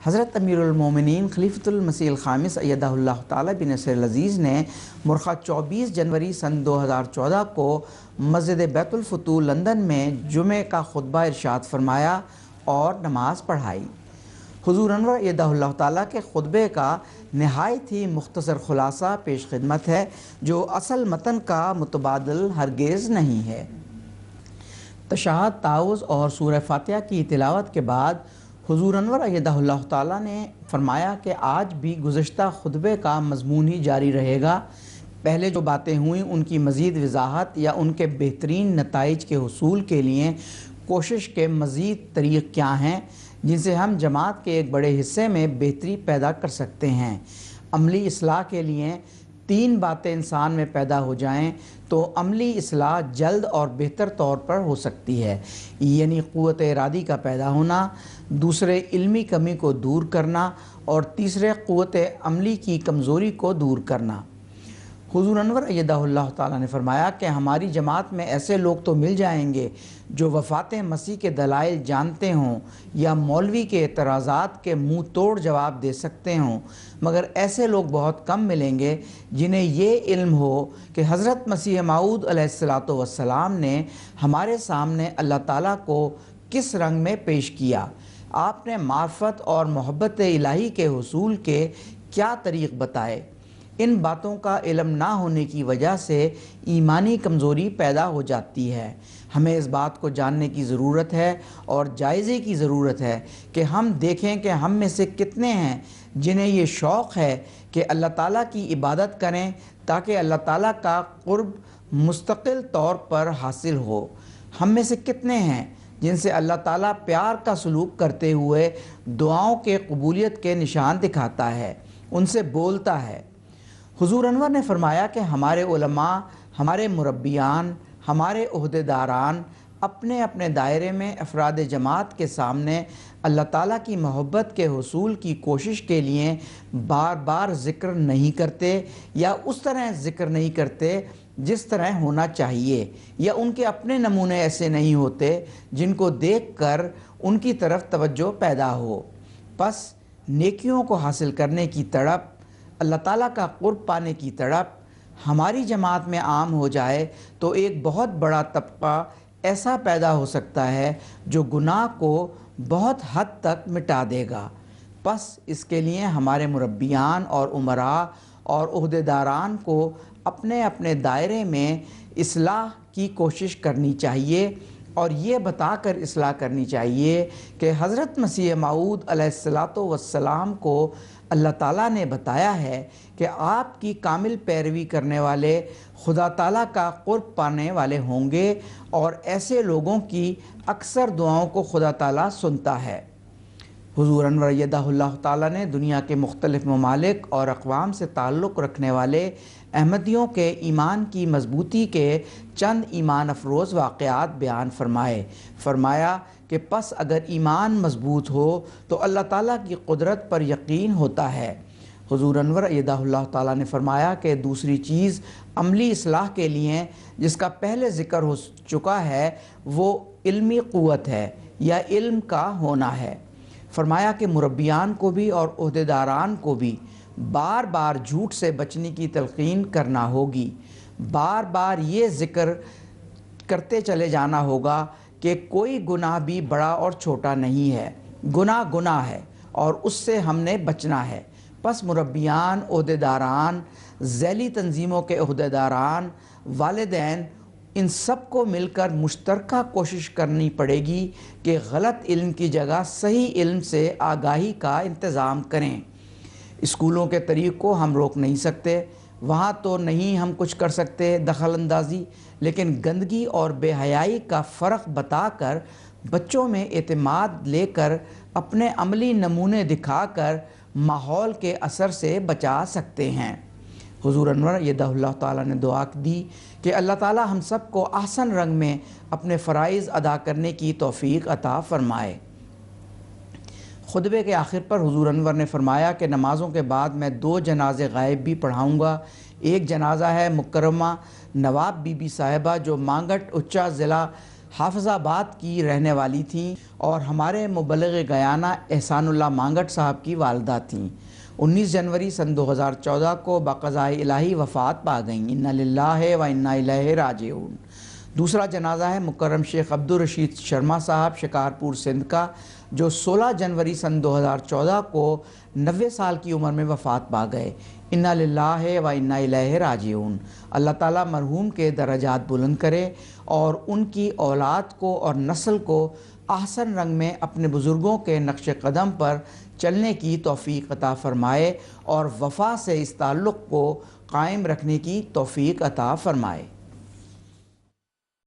حضرت امیر المومنین خلیفۃ المسیح الخامس ایدہ اللہ تعالی بنصرہ العزیز نے مرخہ 24 جنوری سن 2014 کو مسجد بیت الفتوح لندن میں جمعہ کا خطبہ ارشاد فرمایا اور نماز پڑھائی۔ حضور انور ایدہ اللہ تعالیٰ کے خطبے کا نہایت ہی مختصر خلاصہ پیش خدمت ہے جو اصل متن کا متبادل ہرگز نہیں ہے۔ تشہد، تعوذ اور سورہ فاتحہ کی تلاوت کے بعد حضور انور ایدہ اللہ تعالیٰ نے فرمایا کہ آج بھی گزشتہ خطبے کا مضمون ہی جاری رہے گا۔ پہلے جو باتیں ہوئیں ان کی مزید وضاحت یا ان کے بہترین نتائج کے حصول کے لیے کوشش کے مزید طریق کیا ہیں جن سے ہم جماعت کے ایک بڑے حصے میں بہتری پیدا کر سکتے ہیں۔ عملی اصلاح کے لیے 3 باتیں انسان میں پیدا ہو جائیں تو عملی اصلاح جلد اور بہتر طور پر ہو سکتی ہے، یعنی قوت ارادی کا پیدا ہونا، دوسرے علمی کمی کو دور کرنا اور تیسرے قوت عملی کی کمزوری کو دور کرنا۔ حضور انور ایدہ اللہ تعالیٰ نے فرمایا کہ ہماری جماعت میں ایسے لوگ تو مل جائیں گے جو وفات مسیح کے دلائل جانتے ہوں یا مولوی کے اعتراضات کے منہ توڑ جواب دے سکتے ہوں، مگر ایسے لوگ بہت کم ملیں گے جنہیں یہ علم ہو کہ حضرت مسیح موعود علیہ السلام نے ہمارے سامنے اللہ تعالیٰ کو کس رنگ میں پیش کیا، آپ نے معرفت اور محبت الہی کے حصول کے کیا طریق بتائے۔ ان باتوں کا علم نہ ہونے کی وجہ سے ایمانی کمزوری پیدا ہو جاتی ہے۔ ہمیں اس بات کو جاننے کی ضرورت ہے اور جائزے کی ضرورت ہے کہ ہم دیکھیں کہ ہم میں سے کتنے ہیں جنہیں یہ شوق ہے کہ اللہ تعالیٰ کی عبادت کریں تاکہ اللہ تعالیٰ کا قرب مستقل طور پر حاصل ہو۔ ہم میں سے کتنے ہیں جن سے اللہ تعالیٰ پیار کا سلوک کرتے ہوئے دعاؤں کے قبولیت کے نشان دکھاتا ہے، ان سے بولتا ہے۔ حضور انور نے فرمایا کہ ہمارے علماء، ہمارے مربیان، ہمارے عہدیداران اپنے اپنے دائرے میں افراد جماعت کے سامنے اللہ تعالیٰ کی محبت کے حصول کی کوشش کے لیے بار بار ذکر نہیں کرتے یا اس طرح ذکر نہیں کرتے جس طرح ہونا چاہیے، یا ان کے اپنے نمونے ایسے نہیں ہوتے جن کو دیکھ کر ان کی طرف توجہ پیدا ہو۔ پس نیکیوں کو حاصل کرنے کی تڑپ، اللہ تعالیٰ کا قرب پانے کی تڑپ ہماری جماعت میں عام ہو جائے تو ایک بہت بڑا طبقہ ایسا پیدا ہو سکتا ہے جو گناہ کو بہت حد تک مٹا دے گا۔ پس اس کے لیے ہمارے مربیان اور امراء اور عہدیداران کو اپنے اپنے دائرے میں اصلاح کی کوشش کرنی چاہیے اور یہ بتا کر اصلاح کرنی چاہیے کہ حضرت مسیح موعود علیہ السلام کو اللہ تعالیٰ نے بتایا ہے کہ آپ کی کامل پیروی کرنے والے خدا تعالیٰ کا قرب پانے والے ہوں گے اور ایسے لوگوں کی اکثر دعاؤں کو خدا تعالیٰ سنتا ہے۔ حضور انور ایدہ اللہ تعالیٰ نے دنیا کے مختلف ممالک اور اقوام سے تعلق رکھنے والے احمدیوں کے ایمان کی مضبوطی کے چند ایمان افروز واقعات بیان فرمایا کہ پس اگر ایمان مضبوط ہو تو اللہ تعالیٰ کی قدرت پر یقین ہوتا ہے۔ حضور انور ایدہ اللہ تعالیٰ نے فرمایا کہ دوسری چیز عملی اصلاح کے لیے جس کا پہلے ذکر ہو چکا ہے وہ علمی قوت ہے یا علم کا ہونا ہے۔ فرمایا کہ مربیان کو بھی اور عہدیداران کو بھی بار بار جھوٹ سے بچنے کی تلقین کرنا ہوگی، بار بار یہ ذکر کرتے چلے جانا ہوگا کہ کوئی گناہ بھی بڑا اور چھوٹا نہیں ہے، گناہ گناہ ہے اور اس سے ہم نے بچنا ہے۔ پس مربیان، عہدیداران، ذیلی تنظیموں کے عہدیداران، والدین، ان سب کو مل کر مشترکہ کوشش کرنی پڑے گی کہ غلط علم کی جگہ صحیح علم سے آگاہی کا انتظام کریں۔ اسکولوں کے طریق کو ہم روک نہیں سکتے، وہاں تو نہیں ہم کچھ کر سکتے دخل اندازی، لیکن گندگی اور بے حیائی کا فرق بتا کر بچوں میں اعتماد لے کر اپنے عملی نمونے دکھا کر ماحول کے اثر سے بچا سکتے ہیں۔ حضور انور ایدہ اللہ تعالیٰ نے دعا دی کہ اللہ تعالیٰ ہم سب کو احسن رنگ میں اپنے فرائض ادا کرنے کی توفیق عطا فرمائے۔ خطبے کے آخر پر حضور انور نے فرمایا کہ نمازوں کے بعد میں 2 جنازے غائب بھی پڑھاؤں گا۔ ایک جنازہ ہے مکرمہ نواب بی بی صاحبہ جو مانگٹ اچا ضلع حافظ آباد کی رہنے والی تھیں اور ہمارے مبلغ گیانہ احسان اللہ مانگٹ صاحب کی والدہ تھیں۔ 19 جنوری سن 2014 کو بقضائے الہی وفات پا گئیں۔ انا للہ و انا الیہ راجعون۔ دوسرا جنازہ ہے مکرم شیخ عبدالرشید شرما صاحب شکارپور سندھ کا، جو 16 جنوری سن 2014 کو 90 سال کی عمر میں وفات پا گئے۔ انا للہ و انا الیہ راجعون۔ اللہ تعالیٰ مرحوم کے درجات بلند کرے اور ان کی اولاد کو اور نسل کو احسن رنگ میں اپنے بزرگوں کے نقش قدم پر چلنے کی توفیق عطا فرمائے اور وفا سے اس تعلق کو قائم رکھنے کی توفیق عطا فرمائے۔